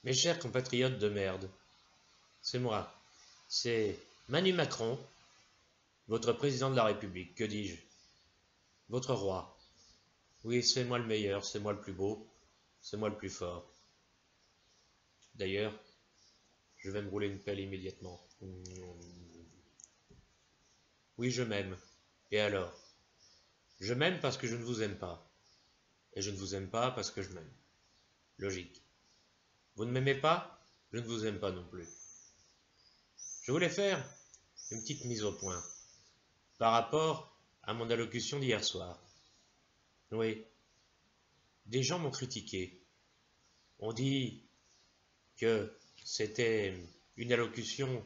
Mes chers compatriotes de merde, c'est moi, c'est Manu Macron, votre président de la République, que dis-je? Votre roi. Oui, c'est moi le meilleur, c'est moi le plus beau, c'est moi le plus fort. D'ailleurs, je vais me rouler une pelle immédiatement. Oui, je m'aime. Et alors? Je m'aime parce que je ne vous aime pas. Et je ne vous aime pas parce que je m'aime. Logique. Vous ne m'aimez pas? Je ne vous aime pas non plus. Je voulais faire une petite mise au point par rapport à mon allocution d'hier soir. Oui, des gens m'ont critiqué. On dit que c'était une allocution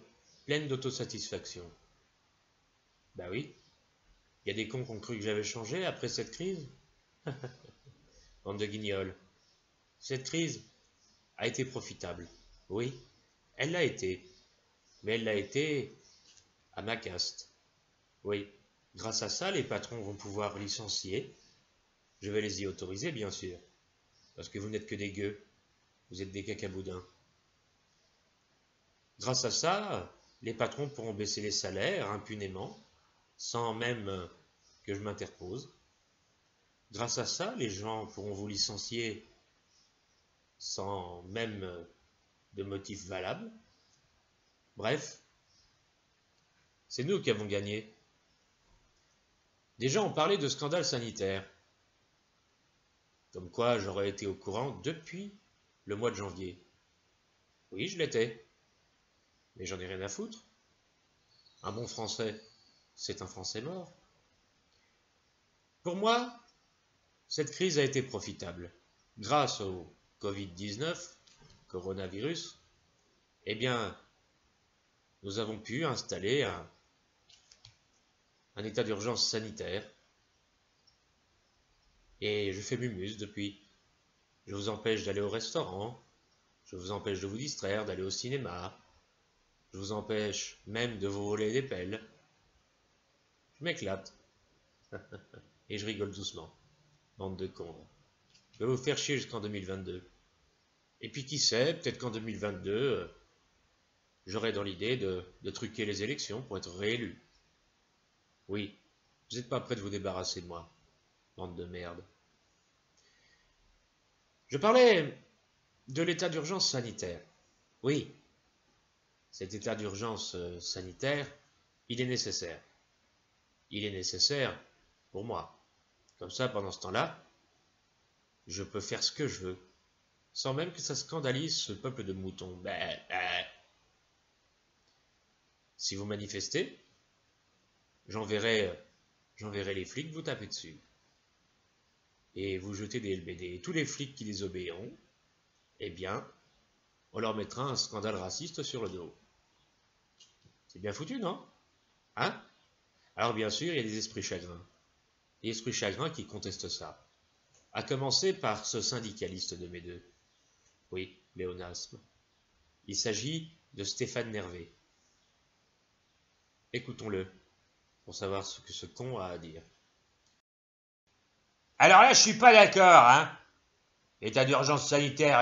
pleine d'autosatisfaction. Ben oui, il y a des cons qui ont cru que j'avais changé après cette crise. Bande de guignols. Cette crise a été profitable. Oui, elle l'a été. Mais elle l'a été à ma caste. Oui, grâce à ça, les patrons vont pouvoir licencier. Je vais les y autoriser, bien sûr. Parce que vous n'êtes que des gueux. Vous êtes des cacaboudins. Grâce à ça, les patrons pourront baisser les salaires impunément, sans même que je m'interpose. Grâce à ça, les gens pourront vous licencier sans même de motif valable. Bref, c'est nous qui avons gagné. Des gens ont parlé de scandale sanitaire, comme quoi j'aurais été au courant depuis le mois de janvier. Oui, je l'étais, mais j'en ai rien à foutre. Un bon Français, c'est un Français mort. Pour moi, cette crise a été profitable. Grâce au Covid-19, coronavirus, eh bien, nous avons pu installer un état d'urgence sanitaire. Et je fais mumuse depuis. Je vous empêche d'aller au restaurant, je vous empêche de vous distraire, d'aller au cinéma, je vous empêche même de vous voler des pelles. Je m'éclate. Et je rigole doucement. Bande de cons. Je vais vous faire chier jusqu'en 2022. Et puis qui sait, peut-être qu'en 2022, j'aurai dans l'idée de truquer les élections pour être réélu. Oui, vous n'êtes pas prêts de vous débarrasser de moi. Bande de merde. Je parlais de l'état d'urgence sanitaire. Oui, cet état d'urgence sanitaire, il est nécessaire. Il est nécessaire pour moi. Comme ça, pendant ce temps-là, je peux faire ce que je veux, sans même que ça scandalise ce peuple de moutons. Si vous manifestez, j'enverrai les flics vous taper dessus. Et vous jetez des LBD. Et tous les flics qui désobéiront, eh bien, on leur mettra un scandale raciste sur le dos. C'est bien foutu, non? Hein? Alors bien sûr, il y a des esprits chagrins. Des esprits chagrins qui contestent ça. À commencer par ce syndicaliste de mes deux. Oui, léonasme. Il s'agit de Stéphane Nervé. Écoutons-le, pour savoir ce que ce con a à dire. Alors là, je suis pas d'accord, hein. État d'urgence sanitaire.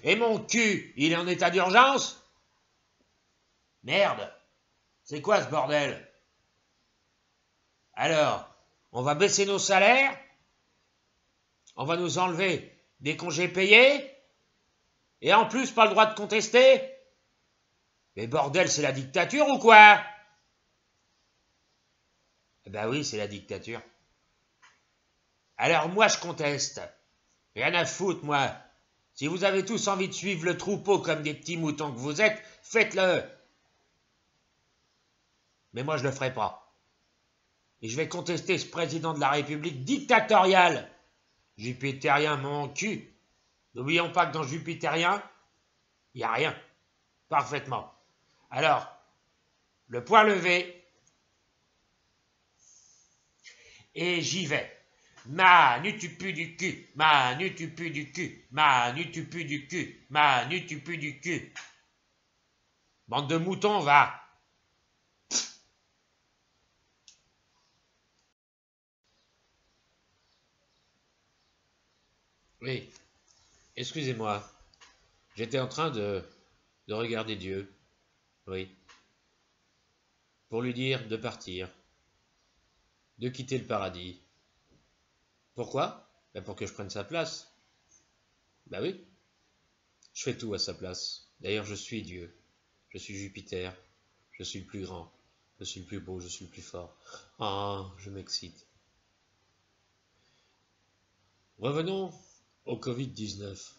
Et mon cul, il est en état d'urgence? Merde. C'est quoi ce bordel? Alors, on va baisser nos salaires? On va nous enlever des congés payés? Et en plus, pas le droit de contester? Mais bordel, c'est la dictature ou quoi? Eh ben oui, c'est la dictature. Alors moi, je conteste. Rien à foutre, moi. Si vous avez tous envie de suivre le troupeau comme des petits moutons que vous êtes, faites-le. Mais moi, je le ferai pas. Et je vais contester ce président de la République dictatorial. Jupitérien, mon cul. N'oublions pas que dans Jupitérien, il n'y a rien. Parfaitement. Alors, le point levé. Et j'y vais. Manu, tu pues du cul. Manu, tu pues du cul. Manu, tu pues du cul. Manu, tu pues du cul. Bande de moutons, va. Oui, excusez-moi. J'étais en train de regarder Dieu, oui, pour lui dire de partir, de quitter le paradis. Pourquoi? Ben pour que je prenne sa place. Ben oui, je fais tout à sa place. D'ailleurs, je suis Dieu. Je suis Jupiter. Je suis le plus grand. Je suis le plus beau. Je suis le plus fort. Ah, je m'excite. Revenons au Covid-19.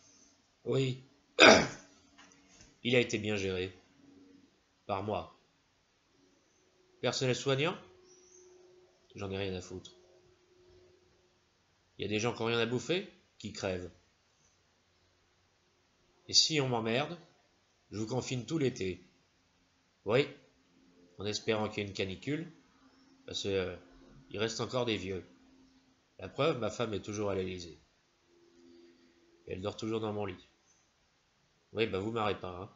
Oui, il a été bien géré. Par moi. Personnel soignant? J'en ai rien à foutre. Il y a des gens qui n'ont rien à bouffer, qui crèvent. Et si on m'emmerde, je vous confine tout l'été. Oui, en espérant qu'il y ait une canicule, parce que il reste encore des vieux. La preuve, ma femme est toujours à l'Élysée. Et elle dort toujours dans mon lit. Oui, bah vous marrez pas, hein.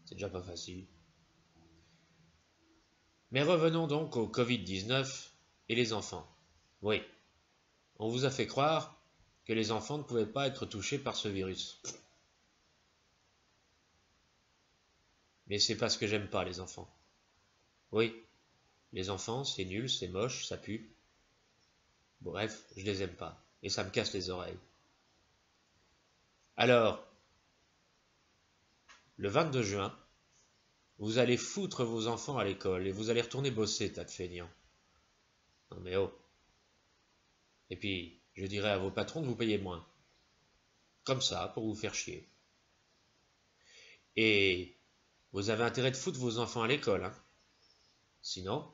C'est déjà pas facile. Mais revenons donc au Covid-19 et les enfants. Oui, on vous a fait croire que les enfants ne pouvaient pas être touchés par ce virus. Mais c'est parce que j'aime pas les enfants. Oui, les enfants, c'est nul, c'est moche, ça pue. Bref, je les aime pas. Et ça me casse les oreilles. Alors, le 22 juin, vous allez foutre vos enfants à l'école et vous allez retourner bosser, tas de feignants. Non mais oh. Et puis, je dirais à vos patrons de vous payer moins. Comme ça, pour vous faire chier. Et vous avez intérêt de foutre vos enfants à l'école, hein. Sinon,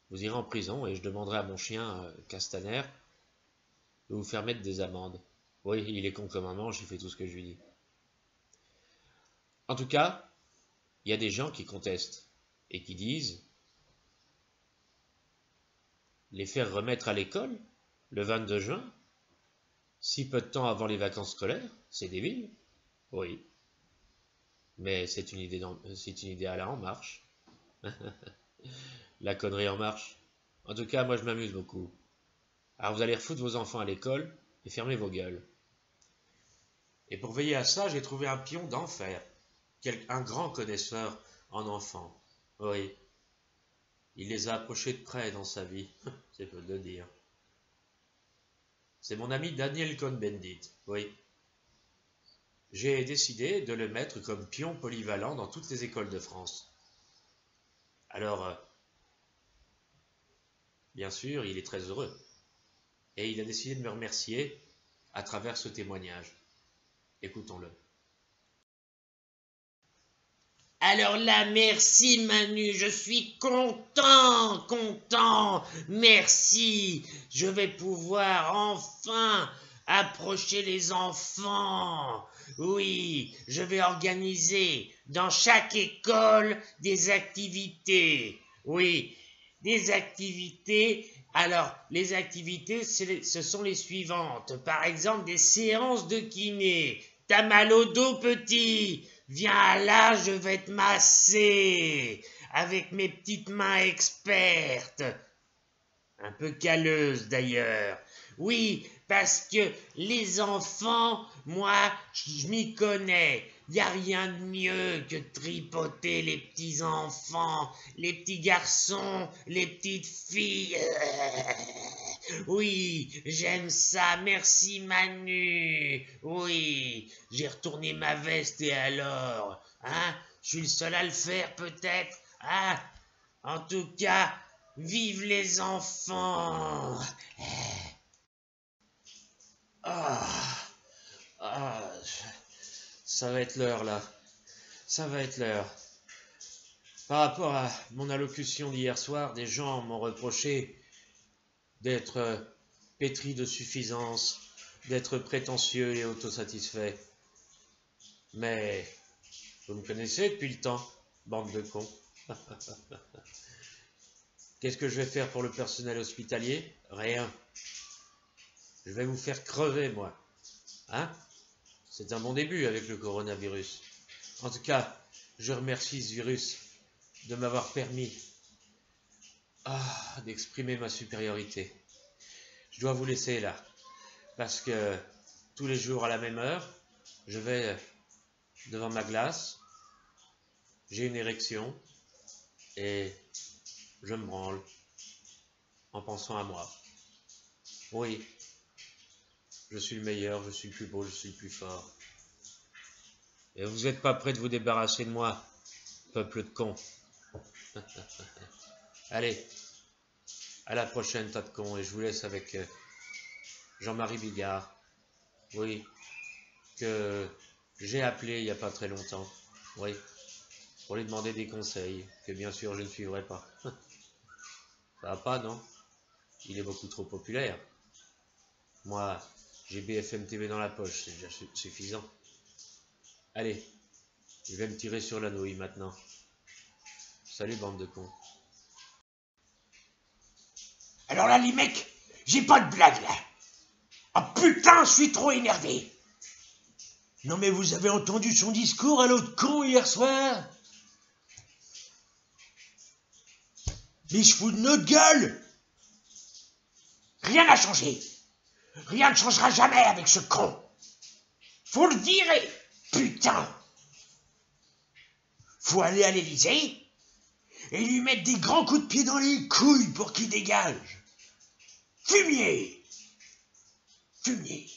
vous irez en prison et je demanderai à mon chien Castaner de vous faire mettre des amendes. Oui, il est con comme un manche, il fait tout ce que je lui dis. En tout cas, il y a des gens qui contestent et qui disent les faire remettre à l'école le 22 juin, si peu de temps avant les vacances scolaires, c'est débile. Oui, mais c'est une idée à la En Marche. La connerie En Marche. En tout cas, moi je m'amuse beaucoup. Alors vous allez refoutre vos enfants à l'école et fermer vos gueules. Et pour veiller à ça, j'ai trouvé un pion d'enfer, un grand connaisseur en enfants. Oui, il les a approchés de près dans sa vie, c'est peu de le dire. C'est mon ami Daniel Cohn-Bendit, oui. J'ai décidé de le mettre comme pion polyvalent dans toutes les écoles de France. Alors, bien sûr, il est très heureux. Et il a décidé de me remercier à travers ce témoignage. Écoutons-le. Alors là, merci Manu, je suis content, merci. Je vais pouvoir enfin approcher les enfants. Oui, je vais organiser dans chaque école des activités. Oui, des activités. Alors, les activités, ce sont les suivantes. Par exemple, des séances de kiné. T'as mal au dos, petit? Viens là, je vais te masser avec mes petites mains expertes. Un peu calleuses d'ailleurs. Oui, parce que les enfants, moi, je m'y connais. Y a rien de mieux que de tripoter les petits enfants, les petits garçons, les petites filles. Oui, j'aime ça, merci Manu. Oui, j'ai retourné ma veste et alors, hein, je suis le seul à le faire peut-être, hein. En tout cas, vive les enfants. Ah, ah, ça va être l'heure là. Ça va être l'heure. Par rapport à mon allocution d'hier soir, des gens m'ont reproché d'être pétri de suffisance, d'être prétentieux et autosatisfait. Mais vous me connaissez depuis le temps, bande de cons. Qu'est-ce que je vais faire pour le personnel hospitalier? Rien. Je vais vous faire crever, moi. Hein? C'est un bon début avec le coronavirus. En tout cas, je remercie ce virus de m'avoir permis d'exprimer ma supériorité. Je dois vous laisser là, parce que tous les jours à la même heure, Je vais devant ma glace, j'ai une érection, et je me branle en pensant à moi. Oui, je suis le meilleur, je suis le plus beau, je suis le plus fort. Et vous n'êtes pas prêts de vous débarrasser de moi, peuple de cons. Allez, à la prochaine, tas de cons, et je vous laisse avec Jean-Marie Bigard, oui, que j'ai appelé il n'y a pas très longtemps, oui, pour lui demander des conseils, que bien sûr je ne suivrai pas. Ça va pas, non? Il est beaucoup trop populaire. Moi, j'ai BFM TV dans la poche, c'est déjà suffisant. Allez, je vais me tirer sur la nouille maintenant. Salut, bande de cons. Alors là, les mecs, j'ai pas de blague, là. Ah putain, je suis trop énervé. Non mais vous avez entendu son discours à l'autre con hier soir? Mais il se fout de notre gueule. Rien n'a changé. Rien ne changera jamais avec ce con. Faut le dire, putain. Faut aller à l'Élysée et lui mettre des grands coups de pied dans les couilles pour qu'il dégage. Fumier. Fumier.